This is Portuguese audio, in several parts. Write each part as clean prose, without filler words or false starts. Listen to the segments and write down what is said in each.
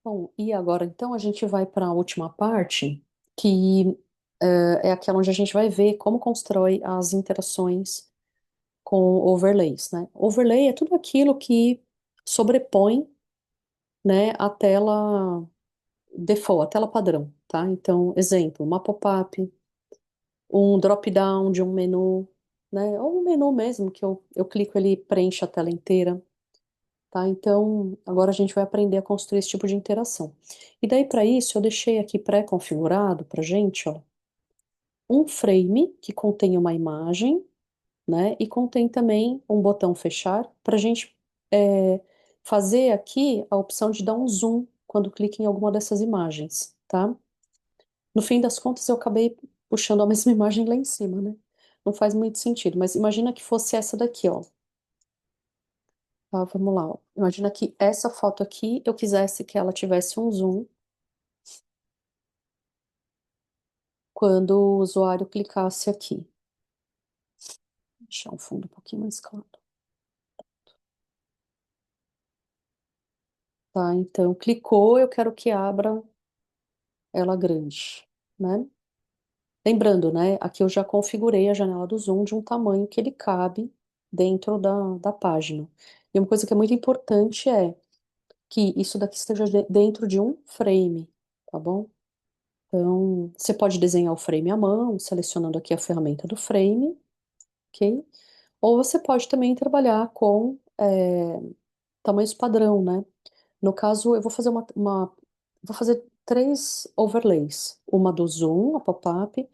Bom, e agora então a gente vai para a última parte, que é aquela onde a gente vai ver como constrói as interações com overlays, né? Overlay é tudo aquilo que sobrepõe, né, a tela default, a tela padrão, tá? Então, exemplo, uma pop-up, um drop-down de um menu, né? Ou um menu mesmo, que eu clico, ele preenche a tela inteira. Tá? Então, agora a gente vai aprender a construir esse tipo de interação. E daí, para isso, eu deixei aqui pré-configurado para gente, ó, um frame que contém uma imagem, né? E contém também um botão fechar para a gente fazer aqui a opção de dar um zoom quando clica em alguma dessas imagens, tá? No fim das contas, eu acabei puxando a mesma imagem lá em cima, né? Não faz muito sentido, mas imagina que fosse essa daqui, ó. Tá, vamos lá, ó. Imagina que essa foto aqui eu quisesse que ela tivesse um zoom quando o usuário clicasse aqui. Vou deixar um fundo um pouquinho mais claro. Tá, então clicou, eu quero que abra ela grande, né? Lembrando, né? Aqui eu já configurei a janela do zoom de um tamanho que ele cabe dentro da página. E uma coisa que é muito importante é que isso daqui esteja dentro de um frame, tá bom? Então, você pode desenhar o frame à mão, selecionando aqui a ferramenta do frame, ok? Ou você pode também trabalhar com tamanhos padrão, né? No caso, eu vou fazer vou fazer três overlays. Uma do zoom, a pop-up,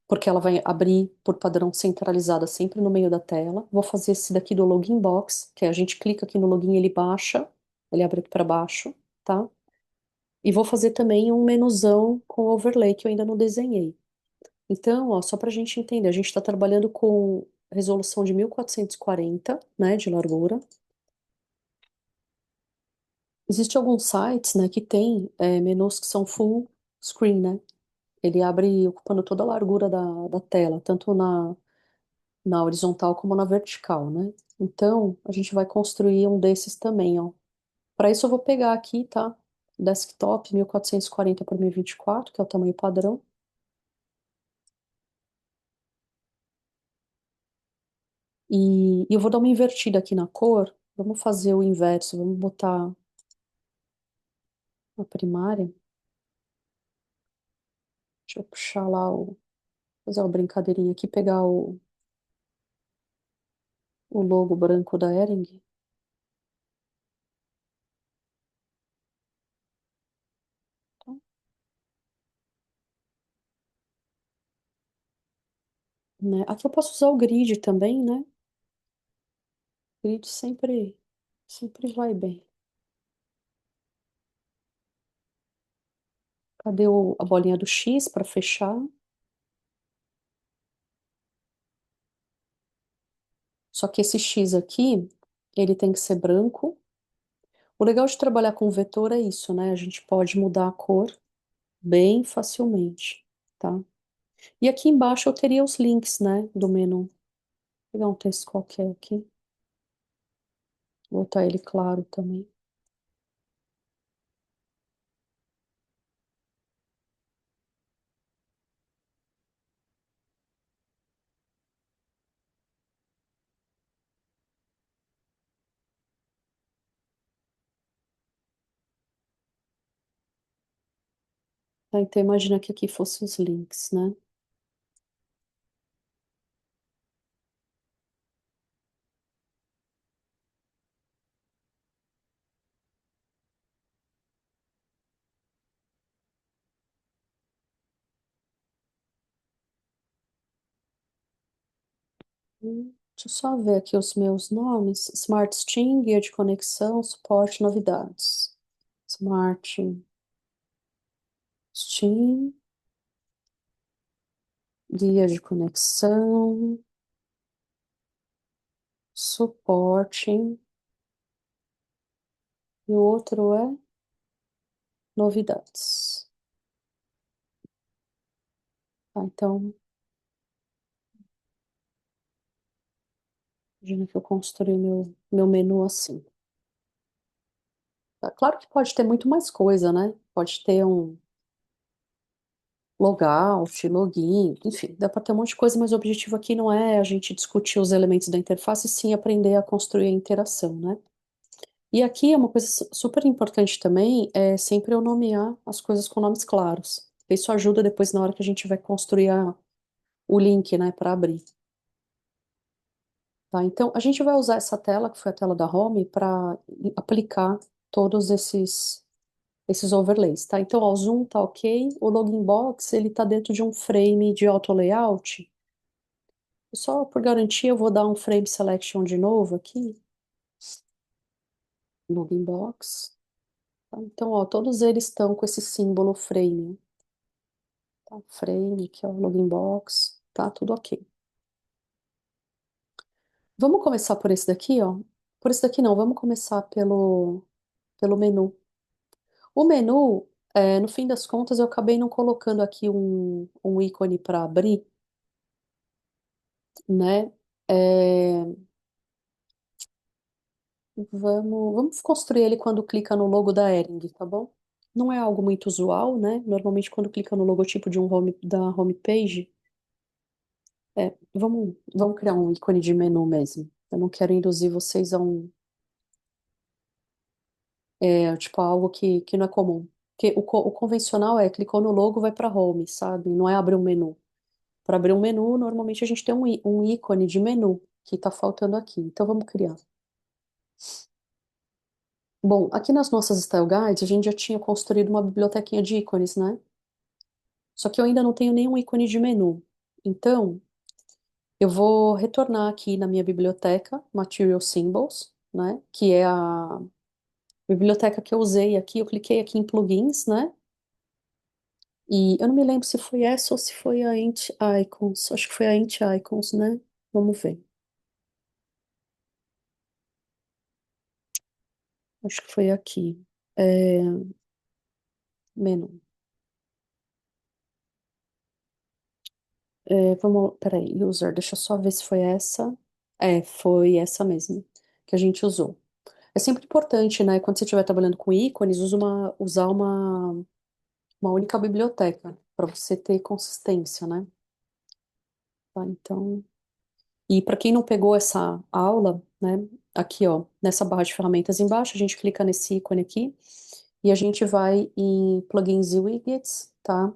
porque ela vai abrir por padrão centralizada sempre no meio da tela. Vou fazer esse daqui do login box, que é a gente clica aqui no login, ele baixa, ele abre aqui para baixo, tá? E vou fazer também um menuzão com overlay que eu ainda não desenhei. Então, ó, só para a gente entender, a gente está trabalhando com resolução de 1440, né, de largura. Existem alguns sites, né, que tem menus que são full screen, né? Ele abre ocupando toda a largura da tela, tanto na horizontal como na vertical, né? Então, a gente vai construir um desses também, ó. Para isso, eu vou pegar aqui, tá? Desktop 1440 por 1024, que é o tamanho padrão. E eu vou dar uma invertida aqui na cor. Vamos fazer o inverso, vamos botar a primária. Deixa eu puxar lá fazer uma brincadeirinha aqui, pegar o logo branco da Ering. Tá? Né? Aqui eu posso usar o grid também, né? O grid sempre vai bem. Cadê a bolinha do X para fechar? Só que esse X aqui, ele tem que ser branco. O legal de trabalhar com vetor é isso, né? A gente pode mudar a cor bem facilmente, tá? E aqui embaixo eu teria os links, né, do menu. Vou pegar um texto qualquer aqui, botar ele claro também. Tá, então imagina que aqui fossem os links, né? Deixa eu só ver aqui os meus nomes. Smart Steam, guia de conexão, suporte, novidades. Smart Steam, guia de conexão, suporte, e o outro é novidades. Tá, então, imagina que eu construí meu menu assim. Tá? Claro que pode ter muito mais coisa, né? Pode ter um logout, login, enfim, dá para ter um monte de coisa, mas o objetivo aqui não é a gente discutir os elementos da interface, sim aprender a construir a interação, né? E aqui é uma coisa super importante também, é sempre eu nomear as coisas com nomes claros. Isso ajuda depois na hora que a gente vai construir o link, né, para abrir. Tá? Então, a gente vai usar essa tela, que foi a tela da Home, para aplicar todos esses overlays, tá? Então, ó, o zoom tá ok, o login box, ele tá dentro de um frame de auto layout. Só por garantia, eu vou dar um frame selection de novo aqui, login box. Tá? Então, ó, todos eles estão com esse símbolo frame, tá? Frame, aqui, ó, login box, tá? Tudo ok. Vamos começar por esse daqui, ó. Por esse daqui não, vamos começar pelo menu. O menu, no fim das contas, eu acabei não colocando aqui um ícone para abrir, né? É, vamos construir ele quando clica no logo da Ering, tá bom? Não é algo muito usual, né? Normalmente, quando clica no logotipo de da homepage, vamos criar um ícone de menu mesmo. Eu não quero induzir vocês a tipo, algo que não é comum. Porque o convencional é clicou no logo, vai para home, sabe? Não é abrir um menu. Para abrir um menu, normalmente a gente tem um ícone de menu que está faltando aqui. Então vamos criar. Bom, aqui nas nossas Style Guides a gente já tinha construído uma bibliotequinha de ícones, né? Só que eu ainda não tenho nenhum ícone de menu. Então, eu vou retornar aqui na minha biblioteca, Material Symbols, né? Que é a biblioteca que eu usei aqui. Eu cliquei aqui em plugins, né? E eu não me lembro se foi essa ou se foi a Int Icons. Acho que foi a Int Icons, né? Vamos ver. Acho que foi aqui. É, menu. Peraí, user, deixa eu só ver se foi essa. Foi essa mesmo que a gente usou. É sempre importante, né, quando você estiver trabalhando com ícones, usar uma única biblioteca, para você ter consistência, né? Tá, então, e para quem não pegou essa aula, né, aqui, ó, nessa barra de ferramentas embaixo, a gente clica nesse ícone aqui e a gente vai em plugins e widgets, tá?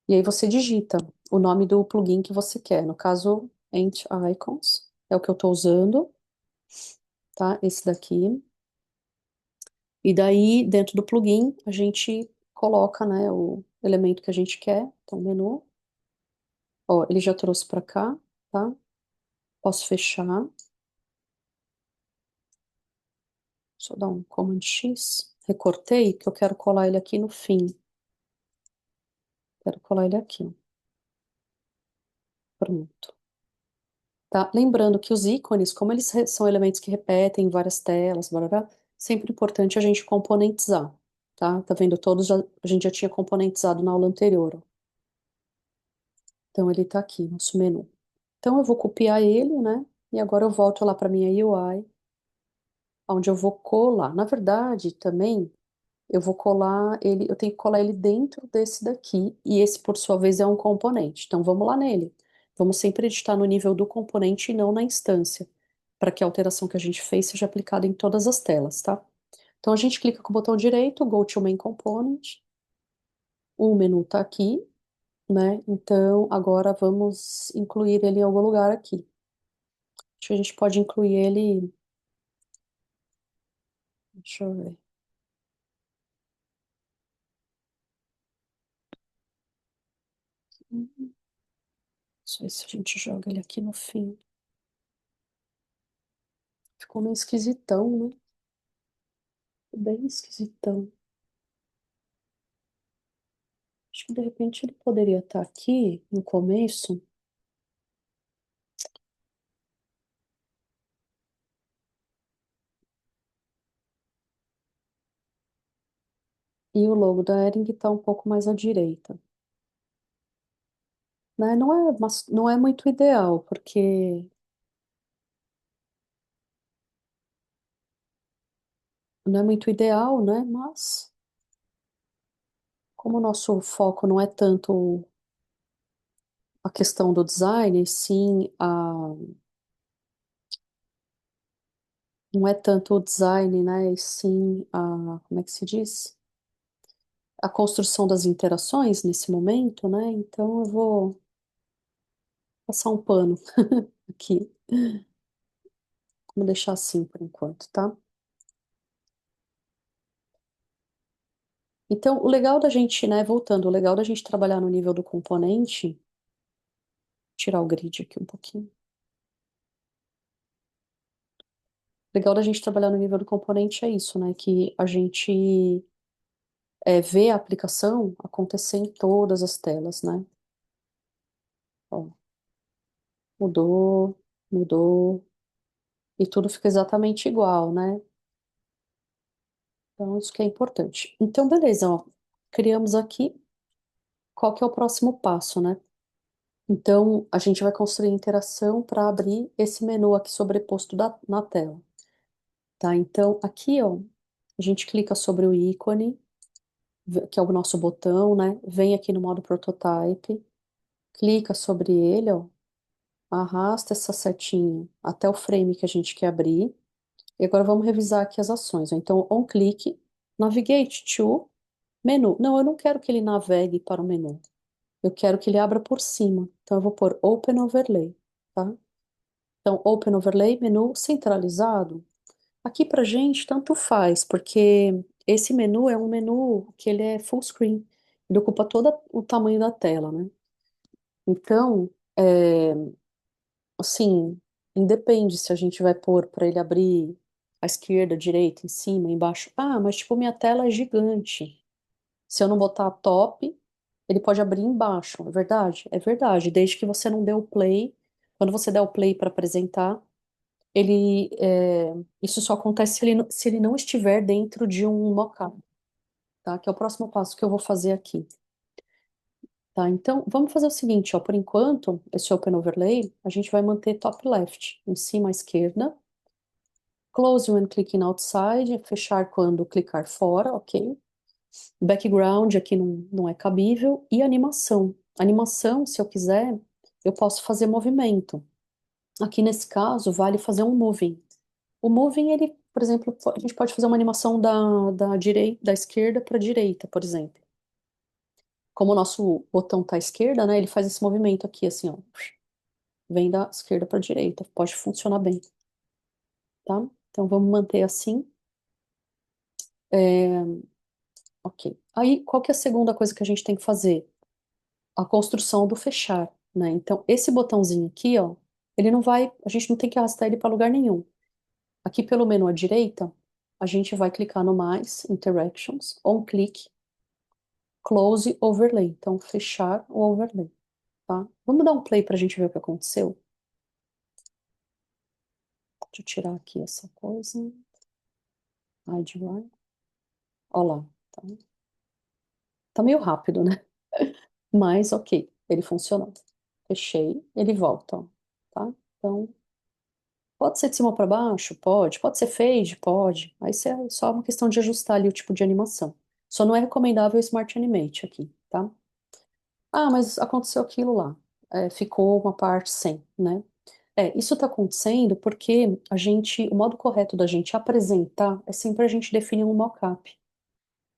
E aí você digita o nome do plugin que você quer. No caso, Ent Icons é o que eu estou usando, tá? Esse daqui. E daí, dentro do plugin, a gente coloca, né, o elemento que a gente quer. Então, menu. Ó, ele já trouxe para cá, tá? Posso fechar. Só dar um Command X. Recortei, que eu quero colar ele aqui no fim. Quero colar ele aqui, ó. Pronto. Tá? Lembrando que os ícones, como eles são elementos que repetem em várias telas, barará, sempre importante a gente componentizar, tá? Tá vendo? A gente já tinha componentizado na aula anterior, ó. Então ele tá aqui, nosso menu. Então eu vou copiar ele, né? E agora eu volto lá para minha UI, onde eu vou colar. Na verdade, também eu vou colar ele, eu tenho que colar ele dentro desse daqui, e esse, por sua vez, é um componente. Então vamos lá nele. Vamos sempre editar no nível do componente e não na instância, para que a alteração que a gente fez seja aplicada em todas as telas, tá? Então a gente clica com o botão direito, Go to Main Component, o menu tá aqui, né? Então agora vamos incluir ele em algum lugar aqui. Acho que a gente pode incluir ele. Deixa eu ver. Deixa eu ver se a gente joga ele aqui no fim. Ficou meio esquisitão, né? Bem esquisitão. Acho que de repente ele poderia estar aqui no começo. E o logo da Ering está um pouco mais à direita. Né? Não é muito ideal, porque. não é muito ideal, né? Mas como o nosso foco não é tanto a questão do design, sim, não é tanto o design, né? E sim como é que se diz? A construção das interações nesse momento, né? Então eu vou passar um pano aqui. Vamos deixar assim por enquanto, tá? Então, o legal da gente, né, voltando, o legal da gente trabalhar no nível do componente, tirar o grid aqui um pouquinho. O legal da gente trabalhar no nível do componente é isso, né, que a gente vê a aplicação acontecer em todas as telas, né? Ó, mudou, mudou, e tudo fica exatamente igual, né? Então, isso que é importante. Então, beleza, ó, criamos aqui, qual que é o próximo passo, né? Então, a gente vai construir interação para abrir esse menu aqui sobreposto na tela, tá? Então, aqui, ó, a gente clica sobre o ícone, que é o nosso botão, né? Vem aqui no modo prototype, clica sobre ele, ó, arrasta essa setinha até o frame que a gente quer abrir. E agora vamos revisar aqui as ações, ó. Então, on click, navigate to menu. Não, eu não quero que ele navegue para o menu. Eu quero que ele abra por cima. Então, eu vou pôr Open Overlay, tá? Então, Open Overlay, menu centralizado. Aqui pra gente, tanto faz, porque esse menu é um menu que ele é full screen. Ele ocupa todo o tamanho da tela, né? Então, assim, independe se a gente vai pôr para ele abrir à esquerda, à direita, em cima, embaixo. Ah, mas tipo, minha tela é gigante. Se eu não botar top, ele pode abrir embaixo, é verdade? É verdade, desde que você não dê o play. Quando você der o play para apresentar, isso só acontece se ele não estiver dentro de um mockup, tá? Que é o próximo passo que eu vou fazer aqui, tá? Então, vamos fazer o seguinte, ó, por enquanto, esse Open Overlay, a gente vai manter top left, em cima à esquerda, close when clicking outside, fechar quando clicar fora, ok? Background aqui não é cabível, e animação. Animação, se eu quiser, eu posso fazer movimento. Aqui nesse caso, vale fazer um moving. O moving, ele, por exemplo, a gente pode fazer uma animação da direita, da esquerda para a direita, por exemplo. Como o nosso botão está à esquerda, né, ele faz esse movimento aqui, assim, ó, vem da esquerda para a direita. Pode funcionar bem, tá? Então vamos manter assim. É, ok. Aí, qual que é a segunda coisa que a gente tem que fazer? A construção do fechar, né? Então, esse botãozinho aqui, ó, ele não vai, a gente não tem que arrastar ele para lugar nenhum. Aqui pelo menu à direita, a gente vai clicar no mais, Interactions, on click, close overlay. Então, fechar o overlay, tá? Vamos dar um play para a gente ver o que aconteceu? Deixa eu tirar aqui essa coisa. Hide right. Ó lá, tá? Tá meio rápido, né? Mas, ok, ele funcionou. Fechei, ele volta, ó, tá? Então, pode ser de cima para baixo? Pode. Pode ser fade? Pode. Aí isso é só uma questão de ajustar ali o tipo de animação. Só não é recomendável o Smart Animate aqui, tá? Ah, mas aconteceu aquilo lá. Ficou uma parte sem, né? Isso está acontecendo porque o modo correto da gente apresentar é sempre a gente definir um mockup,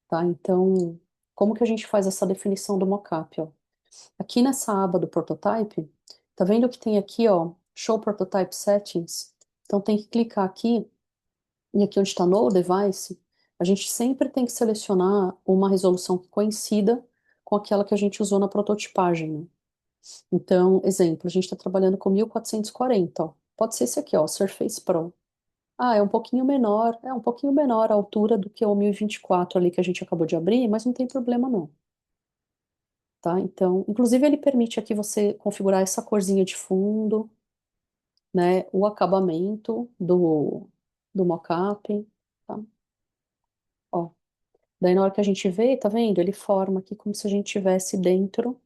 tá? Então, como que a gente faz essa definição do mockup, ó? Aqui nessa aba do prototype, tá vendo que tem aqui, ó, Show Prototype Settings? Então tem que clicar aqui e aqui onde está no device, a gente sempre tem que selecionar uma resolução que coincida com aquela que a gente usou na prototipagem, né? Então, exemplo, a gente está trabalhando com 1440, ó. Pode ser esse aqui, ó, Surface Pro. Ah, é um pouquinho menor a altura do que o 1024 ali que a gente acabou de abrir, mas não tem problema não, tá? Então, inclusive ele permite aqui você configurar essa corzinha de fundo, né, o acabamento do mockup, tá? Ó, daí na hora que a gente vê, tá vendo? Ele forma aqui como se a gente estivesse dentro,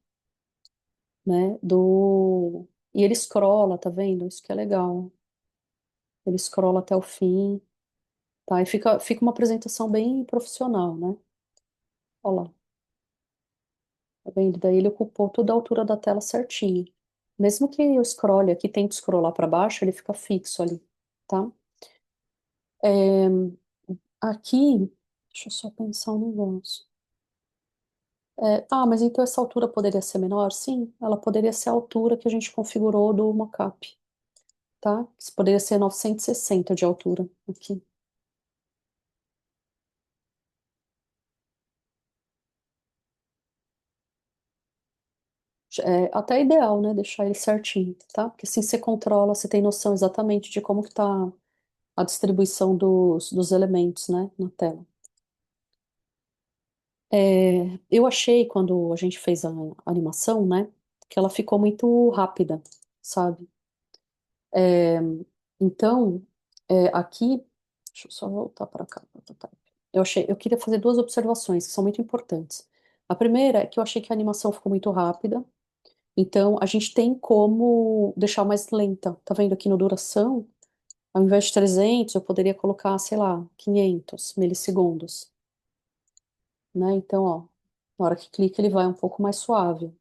né, do... E ele scrolla, tá vendo? Isso que é legal. Ele scrolla até o fim. tá? E fica uma apresentação bem profissional, né? Olha lá, tá vendo? Daí ele ocupou toda a altura da tela certinho. Mesmo que eu scrolle aqui, tente scrollar para baixo, ele fica fixo ali, tá? É, aqui, deixa eu só pensar um negócio. Mas então essa altura poderia ser menor? Sim, ela poderia ser a altura que a gente configurou do mockup, tá? Isso poderia ser 960 de altura aqui. É até ideal, né? Deixar ele certinho, tá? Porque assim você controla, você tem noção exatamente de como que tá a distribuição dos elementos, né? Na tela. Eu achei, quando a gente fez a animação, né? Que ela ficou muito rápida, sabe? É, então, aqui, deixa eu só voltar para cá. Tá. Eu queria fazer duas observações que são muito importantes. A primeira é que eu achei que a animação ficou muito rápida, então a gente tem como deixar mais lenta. Tá vendo aqui no duração? Ao invés de 300, eu poderia colocar, sei lá, 500 milissegundos, né? Então, ó, na hora que clica, ele vai um pouco mais suave,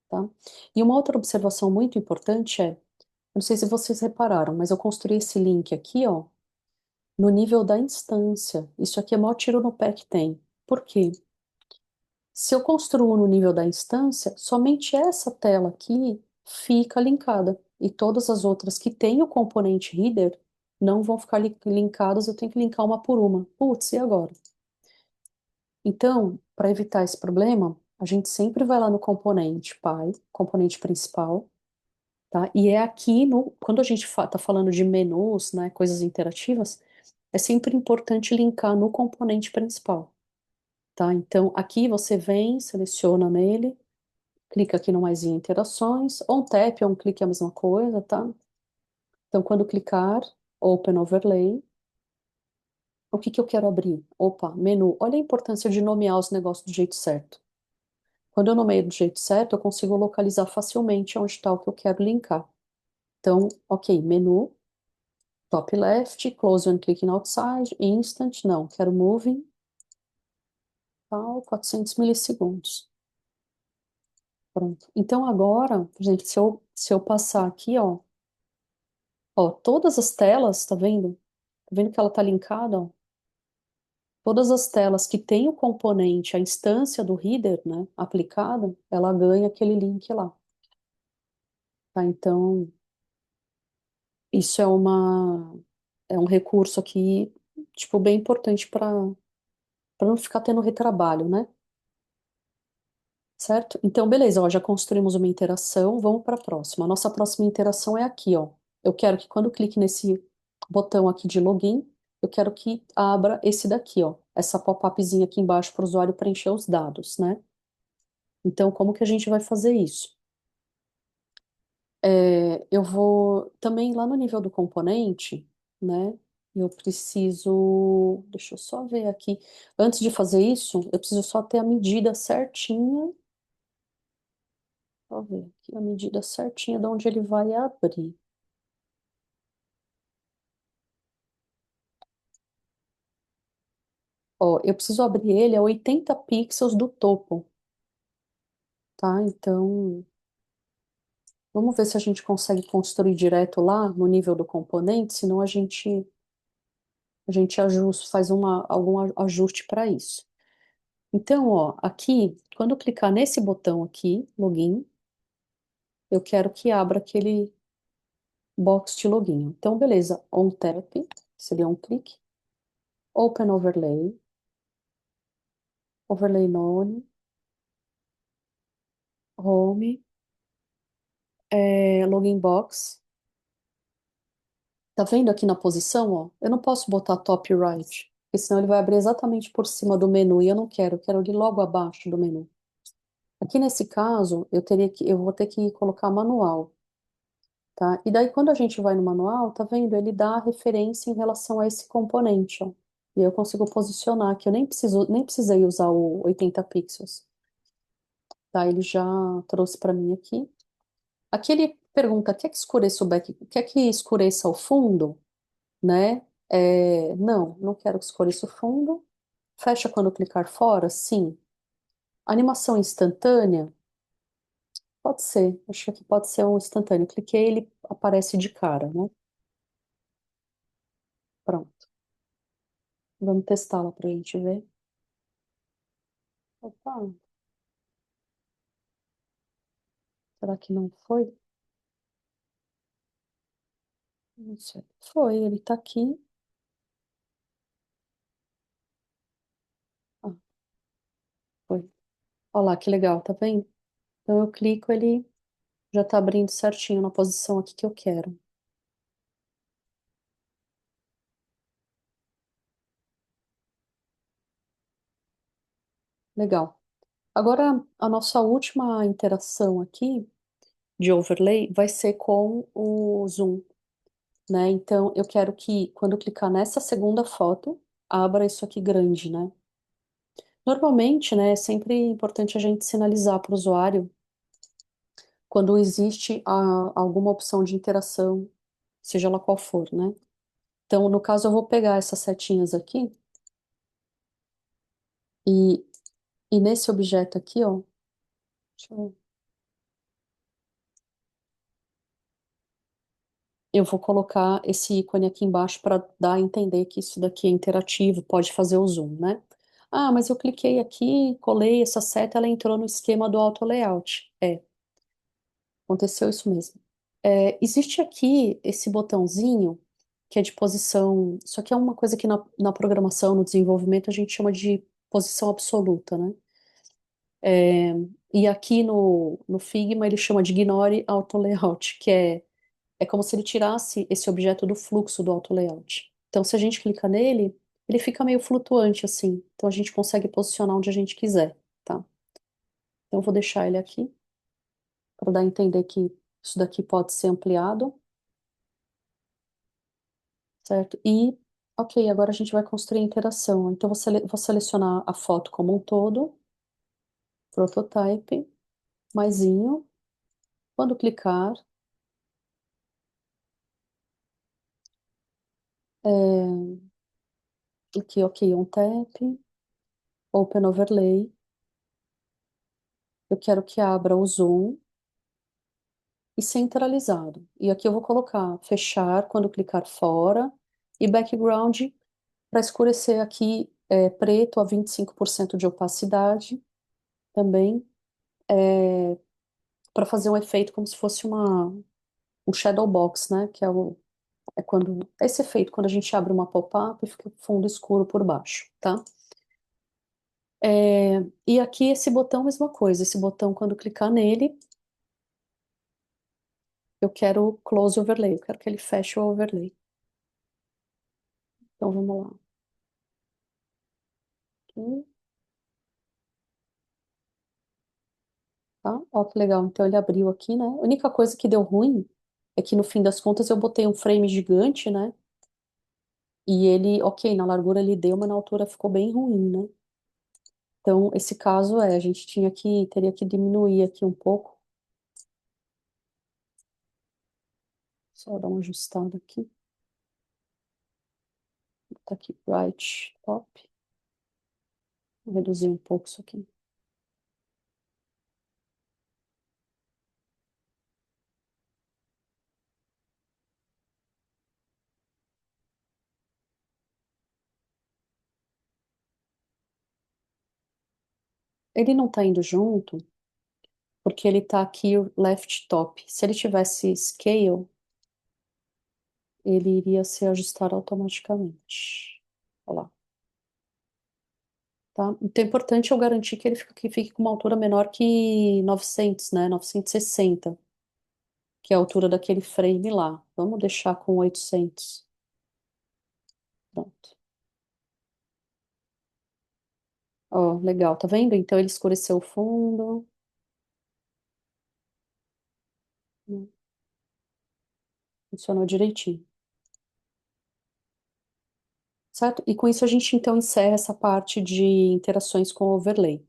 tá? E uma outra observação muito importante não sei se vocês repararam, mas eu construí esse link aqui, ó, no nível da instância. Isso aqui é o maior tiro no pé que tem. Por quê? Se eu construo no nível da instância, somente essa tela aqui fica linkada. E todas as outras que têm o componente header não vão ficar linkadas, eu tenho que linkar uma por uma. Putz, e agora? Então, para evitar esse problema, a gente sempre vai lá no componente pai, componente principal, tá? E é aqui no, quando a gente tá falando de menus, né, coisas interativas, é sempre importante linkar no componente principal, tá? Então, aqui você vem, seleciona nele, clica aqui no mais em interações, on tap ou um clique é a mesma coisa, tá? Então, quando clicar, Open Overlay, o que que eu quero abrir? Opa, menu. Olha a importância de nomear os negócios do jeito certo. Quando eu nomeio do jeito certo, eu consigo localizar facilmente onde está o que eu quero linkar. Então, ok, menu, top left, close when clicking outside, instant, não, quero moving, tal, 400 milissegundos. Pronto. Então agora, gente, se eu passar aqui, todas as telas, tá vendo? Tá vendo que ela tá linkada, ó? Todas as telas que tem o componente, a instância do header, né, aplicada, ela ganha aquele link lá, tá? Então, isso é um recurso aqui, tipo, bem importante para não ficar tendo retrabalho, né? Certo? Então, beleza, ó, já construímos uma interação, vamos para a próxima. A nossa próxima interação é aqui, ó. Eu quero que quando eu clique nesse botão aqui de login, eu quero que abra esse daqui, ó, essa pop-upzinha aqui embaixo para o usuário preencher os dados, né? Então, como que a gente vai fazer isso? Eu vou também lá no nível do componente, né? Eu preciso, deixa eu só ver aqui. Antes de fazer isso, eu preciso só ter a medida certinha. Deixa eu ver aqui a medida certinha de onde ele vai abrir. Ó, eu preciso abrir ele a 80 pixels do topo, tá? Então, vamos ver se a gente consegue construir direto lá no nível do componente, senão a gente ajusta, faz algum ajuste para isso. Então, ó, aqui, quando eu clicar nesse botão aqui, login, eu quero que abra aquele box de login. Então, beleza, on tap, seria um clique, open overlay, overlay none, home, login box. Tá vendo aqui na posição, ó? Eu não posso botar top right, porque senão ele vai abrir exatamente por cima do menu e eu quero ele logo abaixo do menu. Aqui nesse caso, eu vou ter que colocar manual, tá? E daí quando a gente vai no manual, tá vendo? Ele dá a referência em relação a esse componente, ó. E aí eu consigo posicionar que eu nem precisei usar o 80 pixels, tá? Ele já trouxe para mim aqui. Aqui ele pergunta, quer que escureça o fundo, né? Não, não quero que escolha isso fundo. Fecha quando clicar fora? Sim. Animação instantânea? Pode ser. Acho que aqui pode ser um instantâneo. Cliquei, ele aparece de cara, né? Pronto. Vamos testá-la para a gente ver. Opa, será que não foi? Não sei. Foi, ele tá aqui. Ah, foi. Olha lá, que legal, tá vendo? Então eu clico, ele já tá abrindo certinho na posição aqui que eu quero. Legal. Agora, a nossa última interação aqui de overlay vai ser com o zoom, né? Então, eu quero que, quando eu clicar nessa segunda foto, abra isso aqui grande, né? Normalmente, né, é sempre importante a gente sinalizar para o usuário quando existe alguma opção de interação, seja ela qual for, né? Então, no caso, eu vou pegar essas setinhas aqui e, e nesse objeto aqui, ó, deixa eu vou colocar esse ícone aqui embaixo para dar a entender que isso daqui é interativo, pode fazer o zoom, né? Ah, mas eu cliquei aqui, colei essa seta, ela entrou no esquema do auto layout. Aconteceu isso mesmo. Existe aqui esse botãozinho que é de posição. Isso aqui é uma coisa que na programação, no desenvolvimento, a gente chama de posição absoluta, né? É, e aqui no Figma ele chama de Ignore Auto Layout, que é como se ele tirasse esse objeto do fluxo do auto layout. Então, se a gente clica nele, ele fica meio flutuante assim. Então, a gente consegue posicionar onde a gente quiser, tá? Então, eu vou deixar ele aqui para dar a entender que isso daqui pode ser ampliado, certo? E, ok, agora a gente vai construir a interação. Então, vou selecionar a foto como um todo, prototype, maisinho. Quando clicar, é, aqui, ok, on tap, open overlay. Eu quero que abra o zoom e centralizado. E aqui eu vou colocar fechar quando clicar fora e background para escurecer aqui preto a 25% de opacidade também, para fazer um efeito como se fosse um shadow box, né? Que é quando esse efeito quando a gente abre uma pop-up e fica fundo escuro por baixo, tá? E aqui esse botão, mesma coisa. Esse botão, quando clicar nele, eu quero close overlay, eu quero que ele feche o overlay. Então vamos lá. Aqui, tá? Ó, que legal. Então ele abriu aqui, né? A única coisa que deu ruim é que no fim das contas eu botei um frame gigante, né? E ele, ok, na largura ele deu, mas na altura ficou bem ruim, né? Então esse caso a gente teria que diminuir aqui um pouco. Só dar uma ajustada aqui. Tá aqui, right, top. Vou reduzir um pouco isso aqui. Ele não tá indo junto porque ele tá aqui o left top. Se ele tivesse scale, ele iria se ajustar automaticamente. Olha lá. Tá? Então é importante eu garantir que fique com uma altura menor que 900, né? 960, que é a altura daquele frame lá. Vamos deixar com 800. Pronto. Ó, legal, tá vendo? Então ele escureceu o fundo. Funcionou direitinho. Certo? E com isso a gente então encerra essa parte de interações com o overlay.